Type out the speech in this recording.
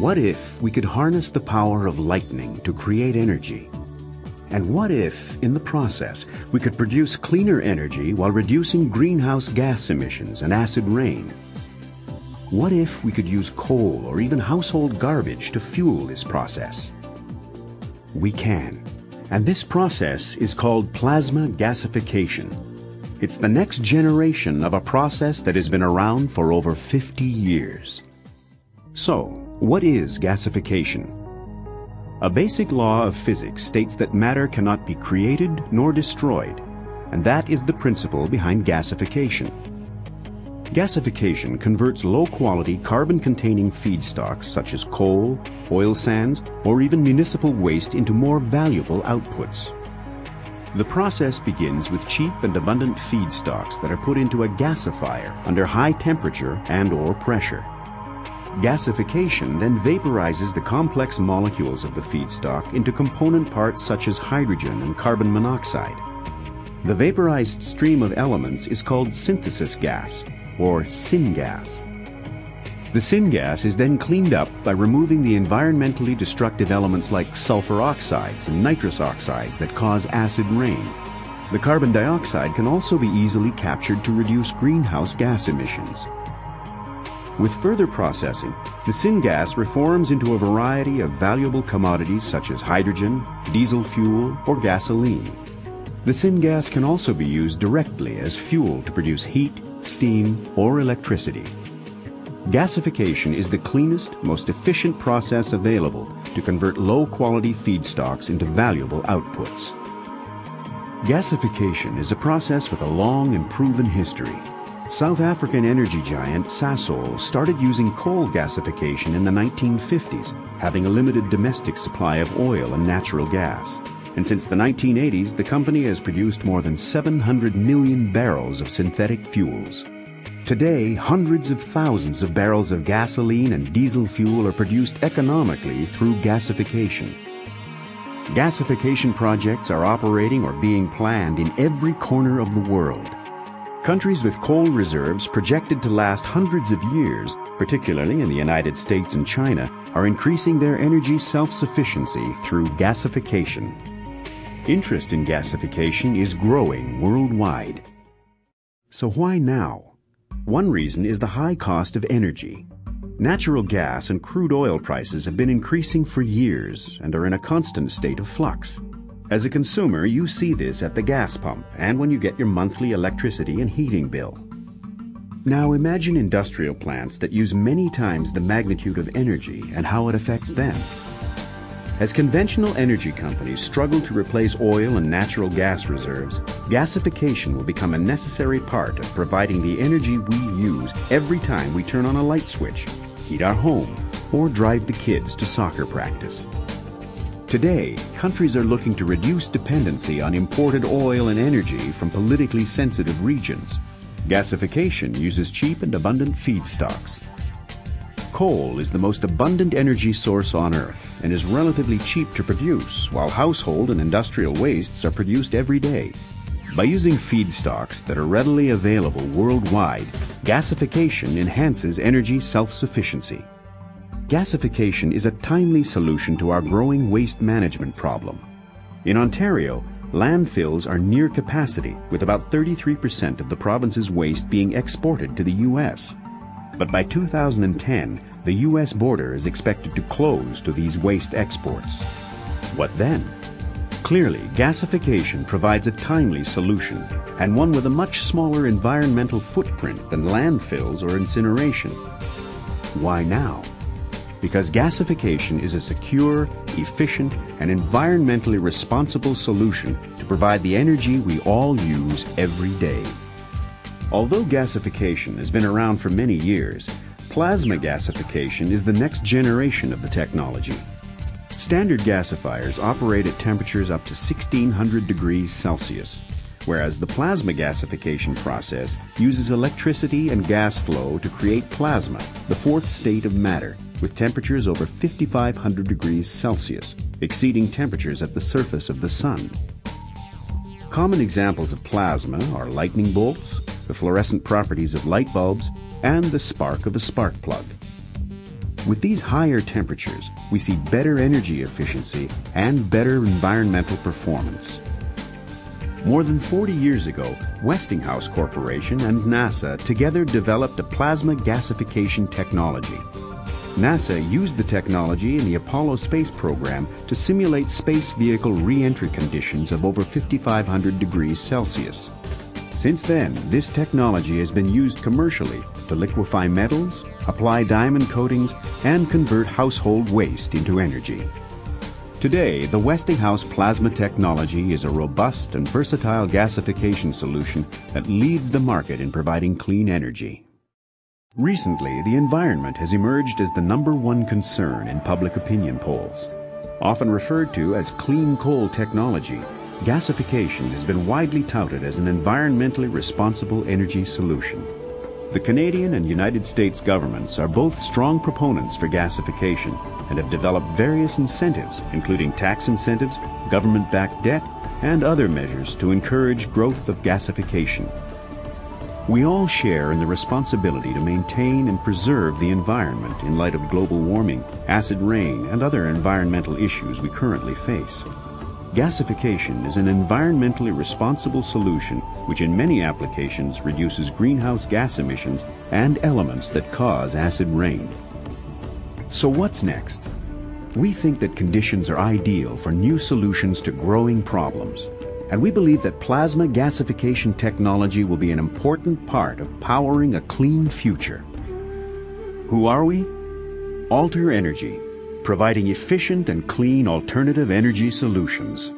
What if we could harness the power of lightning to create energy? And what if, in the process, we could produce cleaner energy while reducing greenhouse gas emissions and acid rain? What if we could use coal or even household garbage to fuel this process? We can. And this process is called plasma gasification. It's the next generation of a process that has been around for over 50 years. So, what is gasification? A basic law of physics states that matter cannot be created nor destroyed, and that is the principle behind gasification. Gasification converts low-quality carbon-containing feedstocks such as coal, oil sands, or even municipal waste into more valuable outputs. The process begins with cheap and abundant feedstocks that are put into a gasifier under high temperature and/or pressure. Gasification then vaporizes the complex molecules of the feedstock into component parts such as hydrogen and carbon monoxide. The vaporized stream of elements is called synthesis gas, or syngas. The syngas is then cleaned up by removing the environmentally destructive elements like sulfur oxides and nitrous oxides that cause acid rain. The carbon dioxide can also be easily captured to reduce greenhouse gas emissions. With further processing, the syngas reforms into a variety of valuable commodities such as hydrogen, diesel fuel, or gasoline. The syngas can also be used directly as fuel to produce heat, steam, or electricity. Gasification is the cleanest, most efficient process available to convert low-quality feedstocks into valuable outputs. Gasification is a process with a long and proven history. South African energy giant Sasol started using coal gasification in the 1950s, having a limited domestic supply of oil and natural gas. And since the 1980s, the company has produced more than 700 million barrels of synthetic fuels. Today, hundreds of thousands of barrels of gasoline and diesel fuel are produced economically through gasification. Gasification projects are operating or being planned in every corner of the world. Countries with coal reserves projected to last hundreds of years, particularly in the United States and China, are increasing their energy self-sufficiency through gasification. Interest in gasification is growing worldwide. So why now? One reason is the high cost of energy. Natural gas and crude oil prices have been increasing for years and are in a constant state of flux. As a consumer, you see this at the gas pump and when you get your monthly electricity and heating bill. Now imagine industrial plants that use many times the magnitude of energy and how it affects them. As conventional energy companies struggle to replace oil and natural gas reserves, gasification will become a necessary part of providing the energy we use every time we turn on a light switch, heat our home, or drive the kids to soccer practice. Today, countries are looking to reduce dependency on imported oil and energy from politically sensitive regions. Gasification uses cheap and abundant feedstocks. Coal is the most abundant energy source on Earth and is relatively cheap to produce, while household and industrial wastes are produced every day. By using feedstocks that are readily available worldwide, gasification enhances energy self-sufficiency. Gasification is a timely solution to our growing waste management problem. In Ontario, landfills are near capacity, with about 33% of the province's waste being exported to the U.S. But by 2010, the U.S. border is expected to close to these waste exports. What then? Clearly, gasification provides a timely solution, and one with a much smaller environmental footprint than landfills or incineration. Why now? Because gasification is a secure, efficient, and environmentally responsible solution to provide the energy we all use every day. Although gasification has been around for many years, plasma gasification is the next generation of the technology. Standard gasifiers operate at temperatures up to 1600 degrees Celsius, whereas the plasma gasification process uses electricity and gas flow to create plasma, the fourth state of matter, with temperatures over 5500 degrees Celsius, exceeding temperatures at the surface of the sun. Common examples of plasma are lightning bolts, the fluorescent properties of light bulbs, and the spark of a spark plug. With these higher temperatures, we see better energy efficiency and better environmental performance. More than 40 years ago, Westinghouse Corporation and NASA together developed a plasma gasification technology. NASA used the technology in the Apollo space program to simulate space vehicle re-entry conditions of over 5,500 degrees Celsius. Since then, this technology has been used commercially to liquefy metals, apply diamond coatings, and convert household waste into energy. Today, the Westinghouse plasma technology is a robust and versatile gasification solution that leads the market in providing clean energy. Recently, the environment has emerged as the #1 concern in public opinion polls. Often referred to as clean coal technology, gasification has been widely touted as an environmentally responsible energy solution. The Canadian and United States governments are both strong proponents for gasification and have developed various incentives, including tax incentives, government-backed debt, and other measures to encourage growth of gasification. We all share in the responsibility to maintain and preserve the environment in light of global warming, acid rain, and other environmental issues we currently face. Gasification is an environmentally responsible solution which in many applications reduces greenhouse gas emissions and elements that cause acid rain. So what's next? We think that conditions are ideal for new solutions to growing problems, and we believe that plasma gasification technology will be an important part of powering a clean future. Who are we? Alter Energy, providing efficient and clean alternative energy solutions.